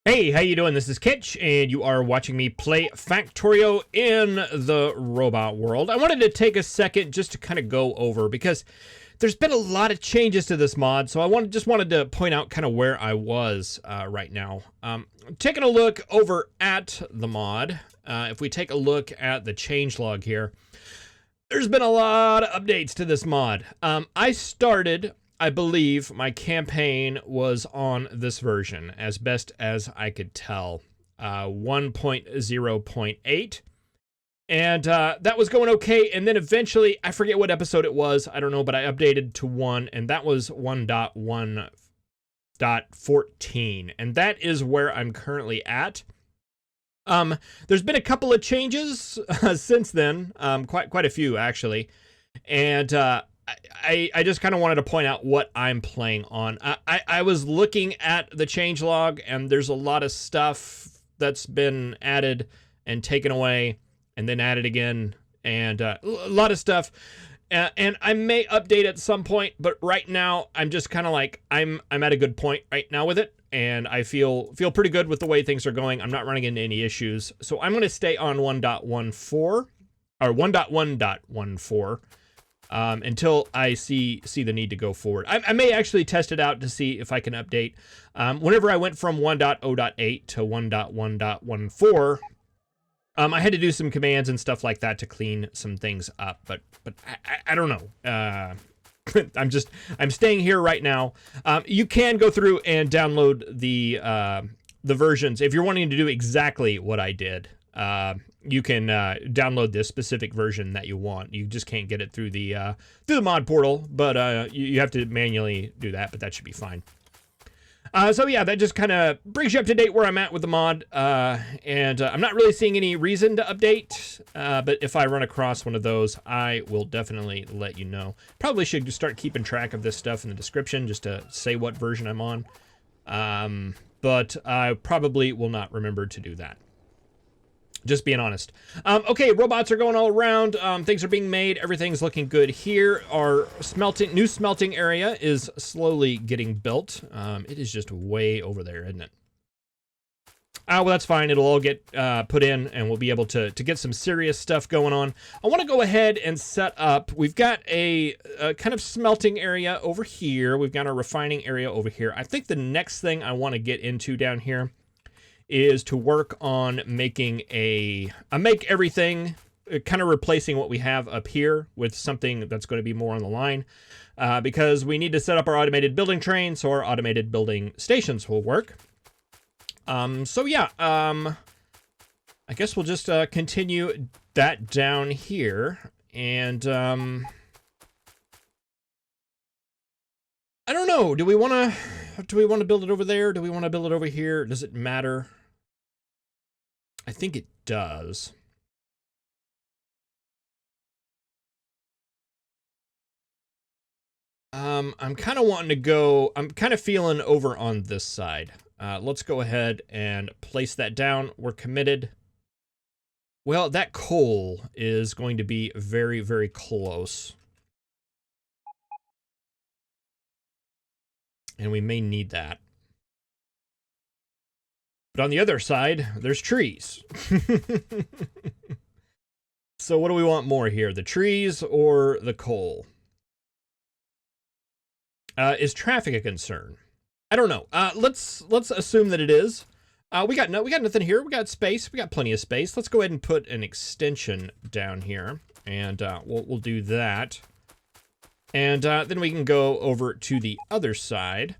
Hey, how you doing? This is Kitch, and you are watching me play Factorio in the robot world. I wanted to take a second just to kind of go over, because there's been a lot of changes to this mod, so I just wanted to point out kind of where I was right now. Taking a look over at the mod, if we take a look at the changelog here, there's been a lot of updates to this mod. I believe my campaign was on this version, as best as I could tell, 1.0.8. And that was going okay, and then eventually, I forget what episode it was, I don't know, but I updated to 1, and that was 1.1.14, and that is where I'm currently at. There's been a couple of changes since then, quite a few, actually, and I just kind of wanted to point out what I'm playing on. I was looking at the changelog, and there's a lot of stuff that's been added and taken away, and then added again, and a lot of stuff. And I may update at some point, but right now I'm just kind of like I'm at a good point right now with it, and I feel pretty good with the way things are going. I'm not running into any issues, so I'm going to stay on 1.14 or 1.1.14. Until I see the need to go forward. I may actually test it out to see if I can update. Whenever I went from 1.0.8 to 1.1.14, I had to do some commands and stuff like that to clean some things up, but I don't know. I'm staying here right now. You can go through and download the versions if you're wanting to do exactly what I did. You can download this specific version that you want. You just can't get it through the mod portal, but you have to manually do that, but that should be fine. So yeah, that just kind of brings you up to date where I'm at with the mod, and I'm not really seeing any reason to update, but if I run across one of those, I will definitely let you know. Probably should just start keeping track of this stuff in the description just to say what version I'm on, but I probably will not remember to do that. Just being honest. Okay, robots are going all around. Things are being made. Everything's looking good here. Our new smelting area is slowly getting built. It is just way over there, isn't it? Well, that's fine. It'll all get put in, and we'll be able to get some serious stuff going on. I want to go ahead and set up. We've got a kind of smelting area over here. We've got our refining area over here. I think the next thing I want to get into down here is to work on making make everything, kind of replacing what we have up here with something that's going to be more on the line, because we need to set up our automated building train so our automated building stations will work. So yeah, I guess we'll just continue that down here, and I don't know, do we want to build it over there? Do we want to build it over here? Does it matter? I think it does. I'm kind of wanting to go, I'm kind of feeling over on this side. Let's go ahead and place that down. We're committed. Well, that coal is going to be very, very close. And we may need that. But on the other side, there's trees. So what do we want more here? The trees or the coal? Is traffic a concern? I don't know. Let's assume that it is. We got nothing here. We got space. We got plenty of space. Let's go ahead and put an extension down here, and we'll do that. And then we can go over to the other side.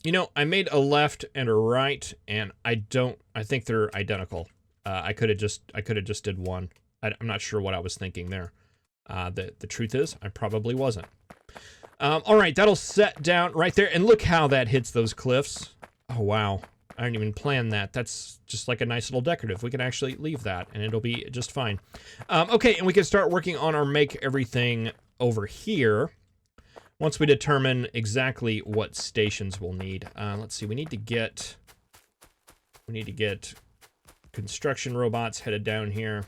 You know, I made a left and a right, and I think they're identical. I could have just did one. I'm not sure what I was thinking there. The truth is, I probably wasn't. All right, that'll set down right there, and look how that hits those cliffs. Oh, wow. I didn't even plan that. That's just like a nice little decorative. We can actually leave that, and it'll be just fine. Okay, and we can start working on our make everything over here. Once we determine exactly what stations we'll need. Let's see, we need to get construction robots headed down here.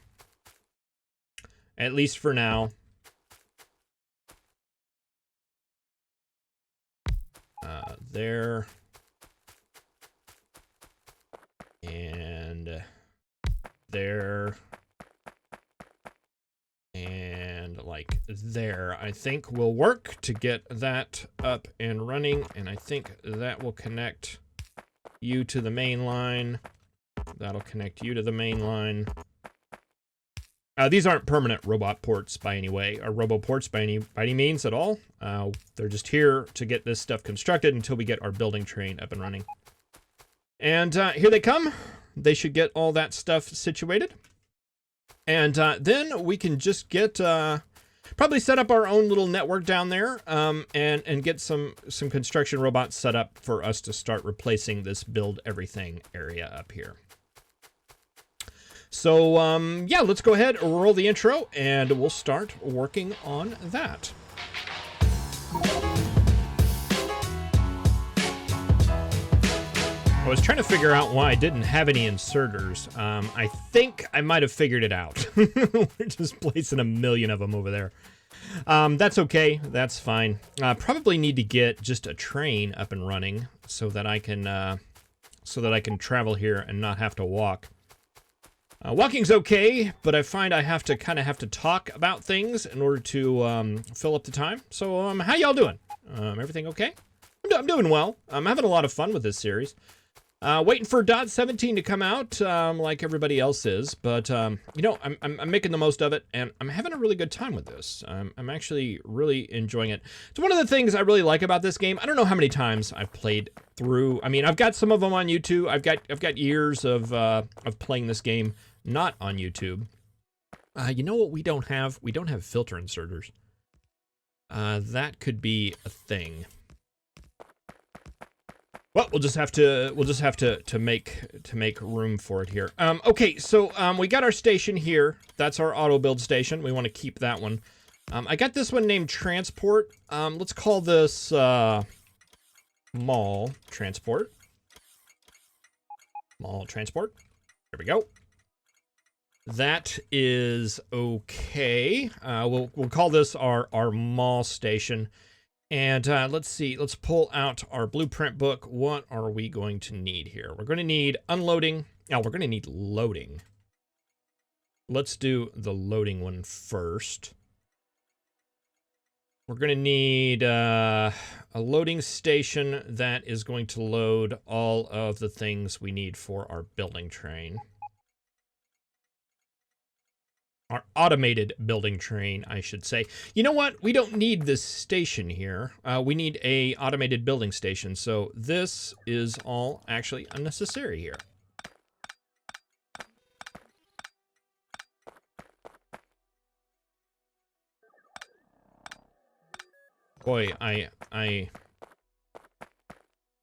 At least for now. There. and there, and like there, I think will work to get that up and running. And I think that will connect you to the main line. That'll connect you to the main line. These aren't permanent robot ports by any way, or robo ports by any means at all. They're just here to get this stuff constructed until we get our building train up and running. And here they come. They should get all that stuff situated. And then we can just get, probably set up our own little network down there, and get some construction robots set up for us to start replacing this build everything area up here. So, yeah, let's go ahead, roll the intro, and we'll start working on that. I was trying to figure out why I didn't have any inserters. I think I might have figured it out. We're just placing a million of them over there. That's okay. That's fine. Probably need to get just a train up and running so that I can travel here and not have to walk. Walking's okay, but I find I have to talk about things in order to fill up the time. So, how y'all doing? Everything okay? I'm doing well. I'm having a lot of fun with this series. Waiting for .17 to come out, like everybody else is, but you know, I'm making the most of it, and I'm having a really good time with this. I'm actually really enjoying it. It's one of the things I really like about this game. I don't know how many times I've played through. I mean, I've got some of them on YouTube. I've got years of playing this game not on YouTube. You know what we don't have? We don't have filter inserters. That could be a thing. Well, we'll just have to make room for it here. Okay, so we got our station here. That's our auto build station. We want to keep that one. I got this one named Transport. Let's call this Mall Transport. Mall Transport. There we go. That is okay. We'll call this our mall station. And let's see, let's pull out our blueprint book. What are we going to need here? We're going to need unloading. Now, we're going to need loading. Let's do the loading one first. We're going to need a loading station that is going to load all of the things we need for our building train. Our automated building train, I should say. You know what? We don't need this station here. We need a automated building station. So this is all actually unnecessary here. Boy, I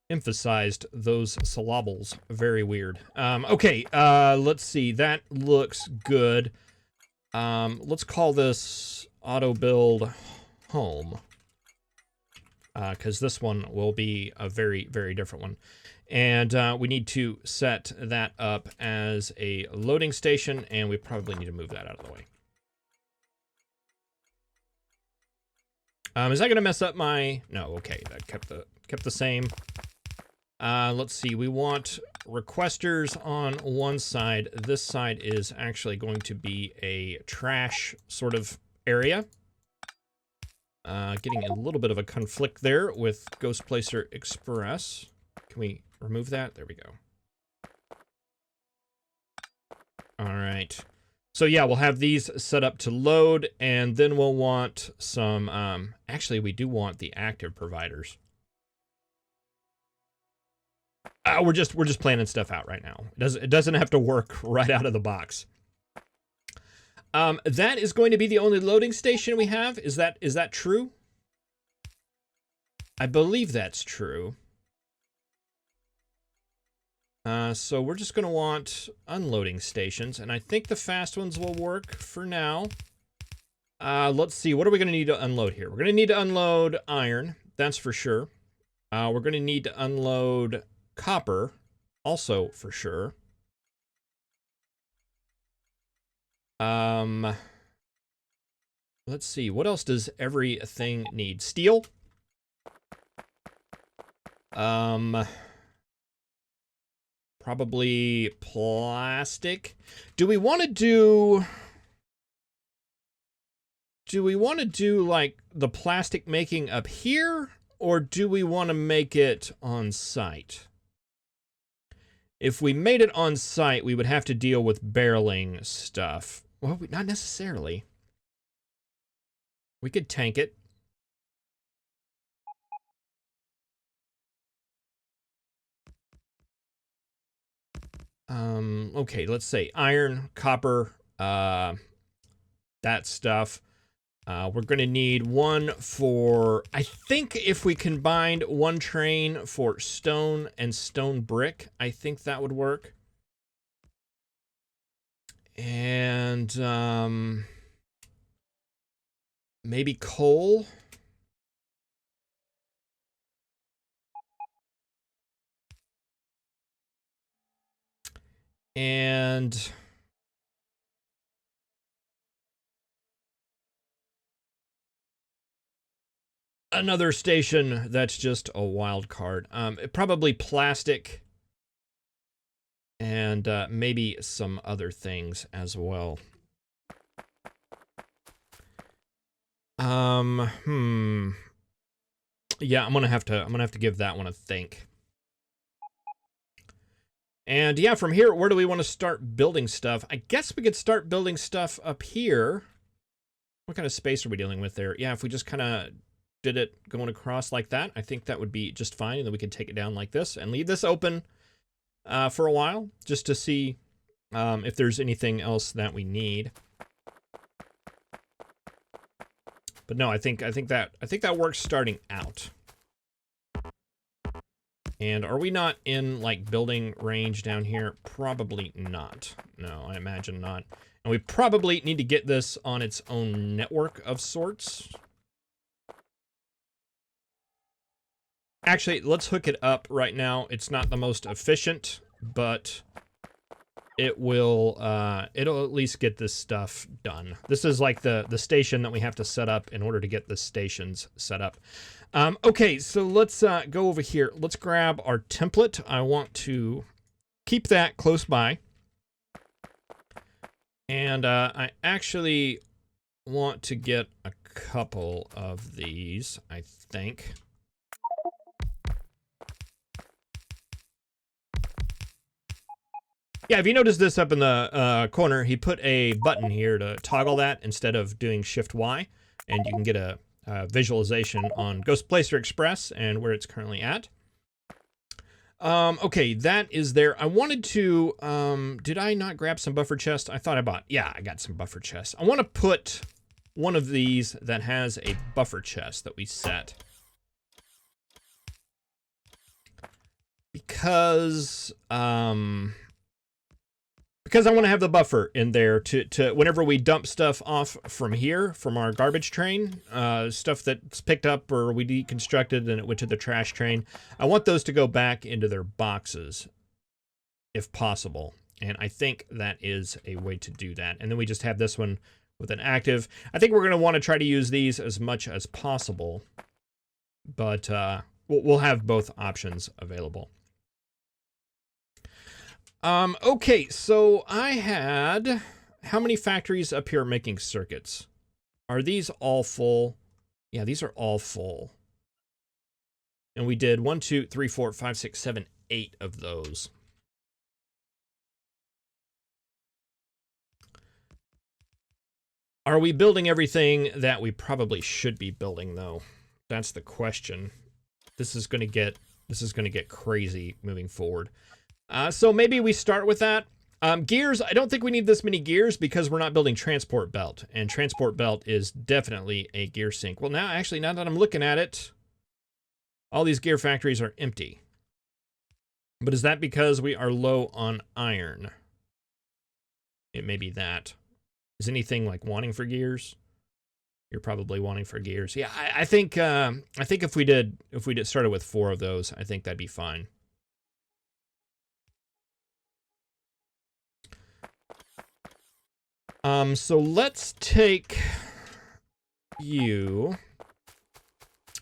emphasized those syllables. Very weird. Okay, let's see. That looks good. Let's call this auto build home, because this one will be a very, very different one. And we need to set that up as a loading station, and we probably need to move that out of the way. Is that going to mess up my... No, okay, that kept the same. Let's see, we want requesters on one side. This side is actually going to be a trash sort of area. Getting a little bit of a conflict there with Ghost Placer Express. Can we remove that? There we go. All right. So yeah, we'll have these set up to load, and then we'll want some, actually we do want the active providers. We're just planning stuff out right now. It doesn't have to work right out of the box. That is going to be the only loading station we have. Is that true? I believe that's true. So we're just going to want unloading stations, and I think the fast ones will work for now. Let's see, what are we going to need to unload here? We're going to need to unload iron, that's for sure. We're going to need to unload copper, also for sure. Let's see, what else does everything need? Steel? Probably plastic. Do we want to do like the plastic making up here, or do we want to make it on site? If we made it on site, we would have to deal with barreling stuff. Well, not necessarily. We could tank it. Okay, let's say iron, copper, that stuff. We're going to need one for, I think if we combined one train for stone and stone brick, I think that would work. And maybe coal. And another station that's just a wild card. Probably plastic and maybe some other things as well. Yeah, I'm gonna have to give that one a think. And yeah, from here, where do we want to start building stuff? I guess we could start building stuff up here. What kind of space are we dealing with there? Yeah, if we just kind of did it going across like that, I think that would be just fine. And then we could take it down like this and leave this open for a while, just to see if there's anything else that we need. But no, I think that works starting out. And are we not in, like, building range down here? Probably not. No, I imagine not. And we probably need to get this on its own network of sorts. Actually, let's hook it up right now. It's not the most efficient, but it will, it'll at least get this stuff done. This is like the station that we have to set up in order to get the stations set up. Okay, so let's go over here. Let's grab our template. I want to keep that close by. And I actually want to get a couple of these, I think. Yeah, if you notice this up in the corner, he put a button here to toggle that instead of doing Shift-Y. And you can get a visualization on Ghost Placer Express and where it's currently at. Okay, that is there. I wanted to, did I not grab some buffer chest? I thought I bought, yeah, I got some buffer chests. I want to put one of these that has a buffer chest that we set. Because I want to have the buffer in there to whenever we dump stuff off from here, from our garbage train, stuff that's picked up or we deconstructed and it went to the trash train, I want those to go back into their boxes, if possible. And I think that is a way to do that. And then we just have this one with an active. I think we're going to want to try to use these as much as possible, but we'll have both options available. Okay, so I had, how many factories up here making circuits? Are these all full? Yeah, these are all full. And we did 1, 2, 3, 4, 5, 6, 7, 8 of those. Are we building everything that we probably should be building, though? That's the question. This is going to get crazy moving forward. So maybe we start with that. Gears, I don't think we need this many gears because we're not building transport belt. And transport belt is definitely a gear sink. Well, now that I'm looking at it, all these gear factories are empty. But is that because we are low on iron? It may be that. Is anything like wanting for gears? You're probably wanting for gears. Yeah, I think if we started with 4 of those, I think that'd be fine. So let's take you.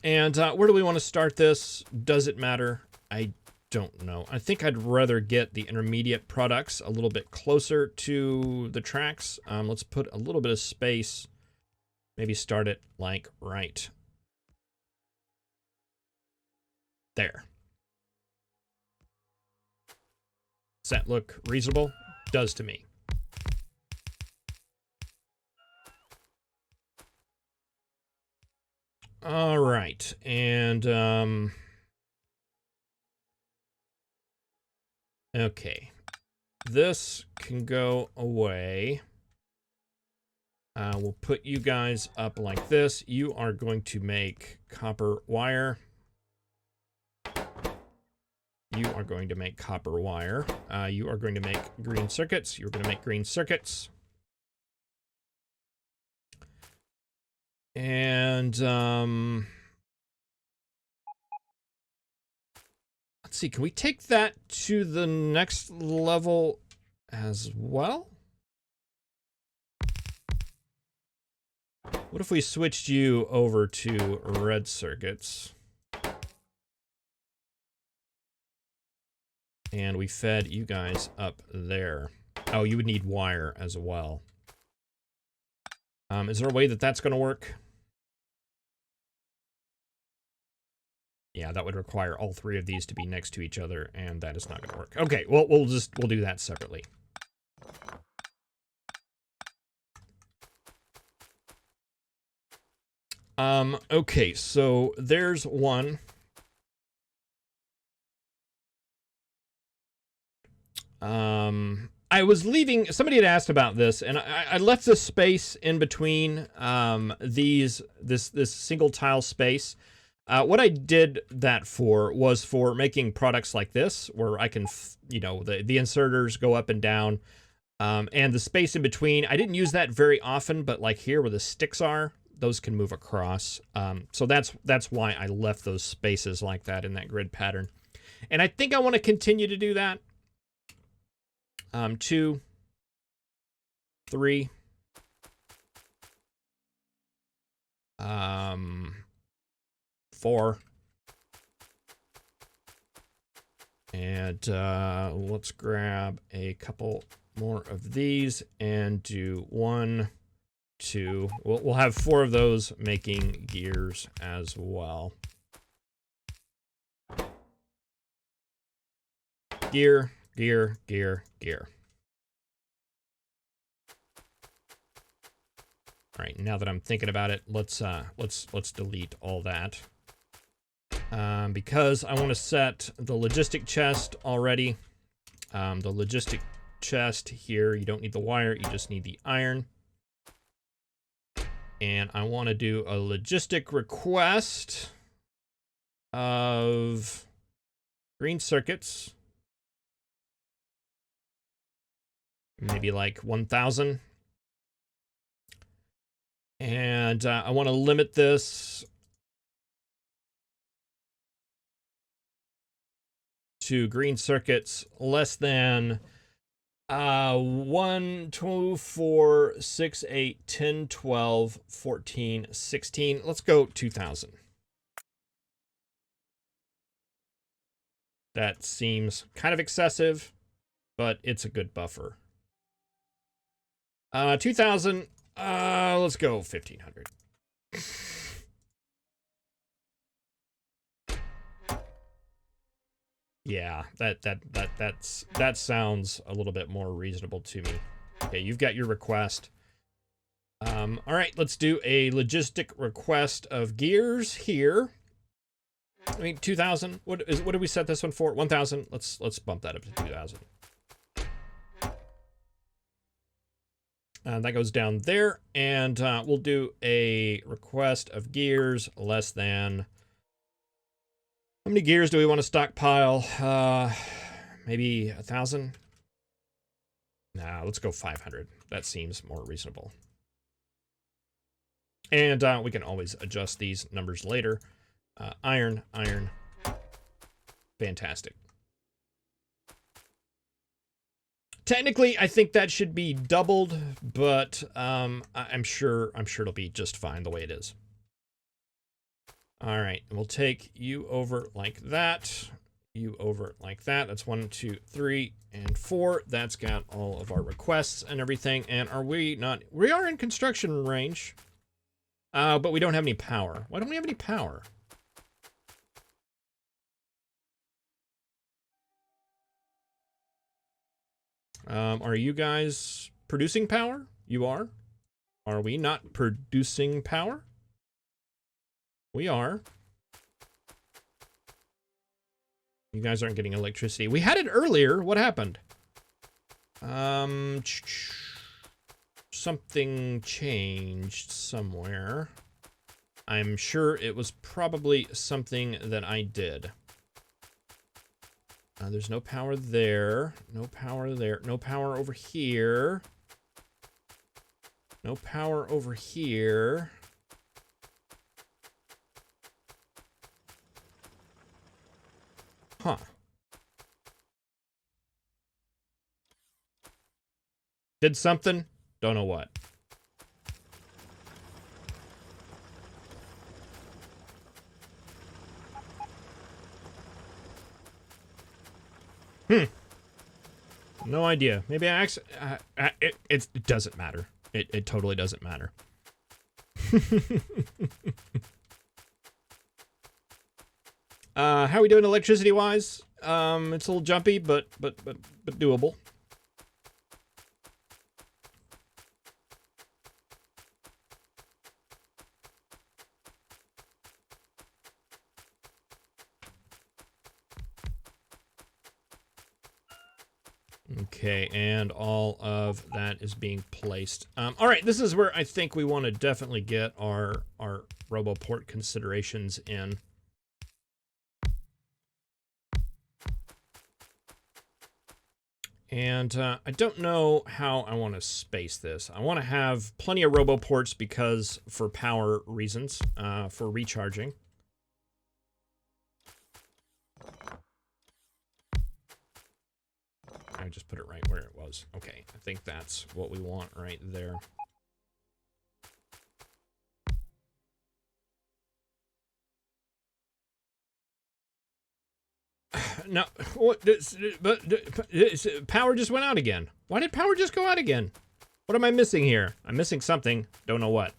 And where do we want to start this? Does it matter? I don't know. I think I'd rather get the intermediate products a little bit closer to the tracks. Let's put a little bit of space. Maybe start it like right there. Does that look reasonable? Does to me. All right, and okay, this can go away. We'll put you guys up like this. You are going to make copper wire. You are going to make copper wire. You are going to make green circuits. You're going to make green circuits. And let's see, can we take that to the next level as well? What if we switched you over to red circuits? And we fed you guys up there. Oh, you would need wire as well. Is there a way that that's going to work? Yeah, that would require all three of these to be next to each other, and that is not going to work. Okay, well, we'll do that separately. Okay, so there's one. I was leaving, somebody had asked about this, and I left the space in between this single tile space. What I did that for was for making products like this, where I can, you know, the inserters go up and down, and the space in between. I didn't use that very often, but like here where the sticks are, those can move across. So that's why I left those spaces like that in that grid pattern. And I think I want to continue to do that. 2, 3. 4. And let's grab a couple more of these and do 1, 2. We'll have 4 of those making gears as well. Gear, gear, gear, gear. All right, now that I'm thinking about it, let's delete all that. Because I want to set the logistic chest already. The logistic chest here, you don't need the wire, you just need the iron. And I want to do a logistic request of green circuits. Maybe like 1,000. And I want to limit this to green circuits less than 1, 2, 4, 6, 8, 10, 12, 14, 16. Let's go 2,000. That seems kind of excessive, but it's a good buffer. 2,000. Let's go 1,500. Yeah, that sounds a little bit more reasonable to me. Okay, you've got your request. All right, let's do a logistic request of gears here. I mean, 2,000. What did we set this one for? 1,000. Let's bump that up to 2,000. That goes down there, and we'll do a request of gears less than. How many gears do we want to stockpile? Maybe 1,000? Nah, let's go 500. That seems more reasonable. And we can always adjust these numbers later. Iron, iron. Fantastic. Technically, I think that should be doubled, but I'm sure it'll be just fine the way it is. All right, we'll take you over like that. you over like that. That's 1, 2, 3, and 4. That's got all of our requests and everything. And are we not? We are in construction range, but we don't have any power. Why don't we have any power? Are you guys producing power? You are? Are we not producing power? We are. You guys aren't getting electricity. We had it earlier. What happened? Something changed somewhere. I'm sure it was probably something that I did. There's no power there. No power there. No power over here. No power over here. Huh. Did something? Don't know what. No idea. Maybe I actually... it doesn't matter. It totally doesn't matter. How are we doing electricity-wise? It's a little jumpy, but doable. Okay, and all of that is being placed. All right, this is where I think we want to definitely get our RoboPort considerations in. And I don't know how I want to space this. I want to have plenty of RoboPorts because for power reasons, for recharging. I just put it right where it was. Okay, I think that's what we want right there. No, what? But power just went out again. Why did power just go out again? What am I missing here? I'm missing something. Don't know what.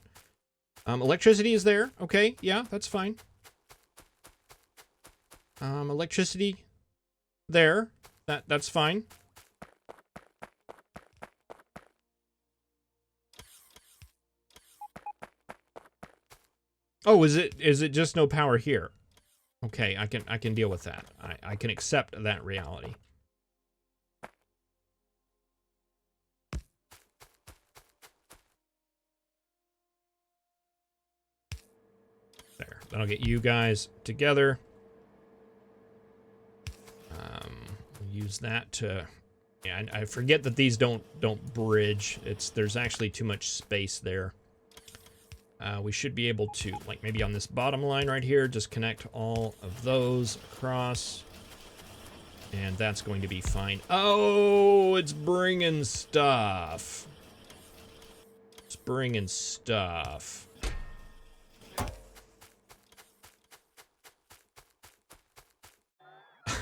Electricity is there. Okay, yeah, that's fine. Electricity there. That's fine. Oh, is it just no power here? Okay, I can deal with that. I can accept that reality. There. That'll get you guys together. We'll use that to... Yeah, I forget that these don't bridge. There's actually too much space there. We should be able to, like maybe on this bottom line right here, just connect all of those across. And that's going to be fine. Oh, it's bringing stuff. It's bringing stuff.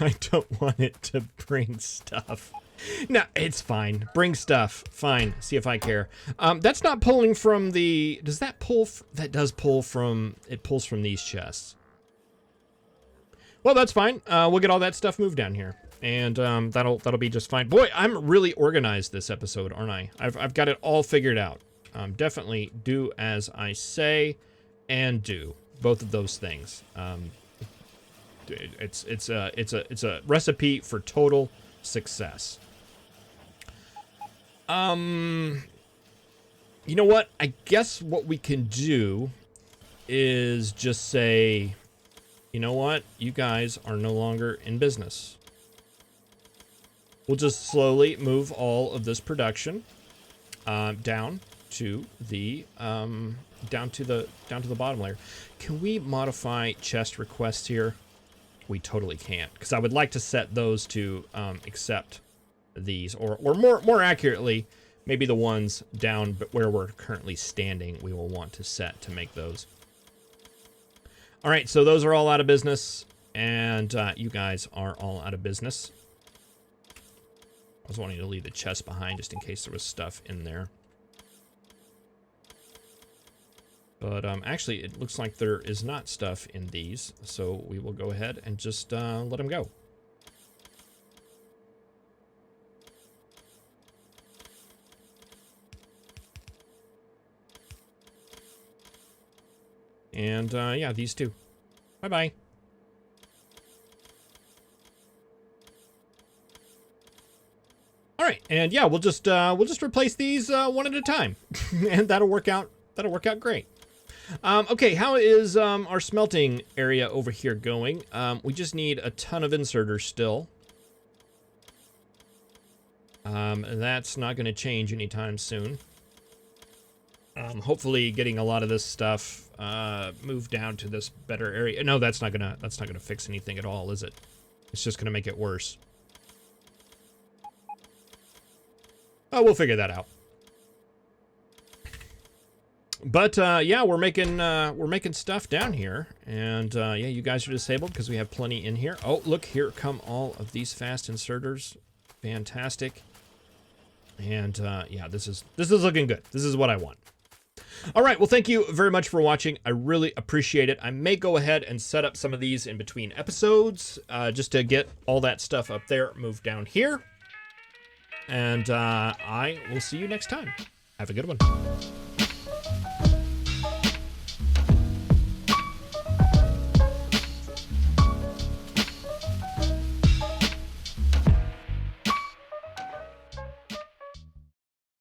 I don't want it to bring stuff. No, it's fine. Bring stuff. Fine. See if I care. That's not pulling from the... Does that pull... That does pull from... It pulls from these chests. Well, that's fine. We'll get all that stuff moved down here. And that'll be just fine. Boy, I'm really organized this episode, aren't I? I've got it all figured out. Definitely do as I say and do. Both of those things. It's a recipe for total success. You know what? I guess what we can do is just say, you know what? You guys are no longer in business. We'll just slowly move all of this production down to the bottom layer. Can we modify chest requests here? We totally can't, because I would like to set those to accept these, or more accurately, maybe the ones down where we're currently standing, we will want to set to make those. All right, so those are all out of business. And you guys are all out of business. I was wanting to leave the chest behind just in case there was stuff in there. But actually, it looks like there is not stuff in these, so we will go ahead and just let them go. And yeah, these two. Bye-bye. All right, and yeah, we'll just replace these one at a time, and that'll work out. That'll work out great. Okay, how is our smelting area over here going? We just need a ton of inserters still. That's not going to change anytime soon. Hopefully, getting a lot of this stuff moved down to this better area. No, that's not gonna fix anything at all, is it? It's just gonna make it worse. Oh, we'll figure that out. But yeah, we're making stuff down here, and yeah, you guys are disabled because we have plenty in here. Oh, look, here come all of these fast inserters. Fantastic. And yeah, this is looking good. This is what I want. All right, well, thank you very much for watching. I really appreciate it. I may go ahead and set up some of these in between episodes just to get all that stuff up there moved down here. And I will see you next time. Have a good one.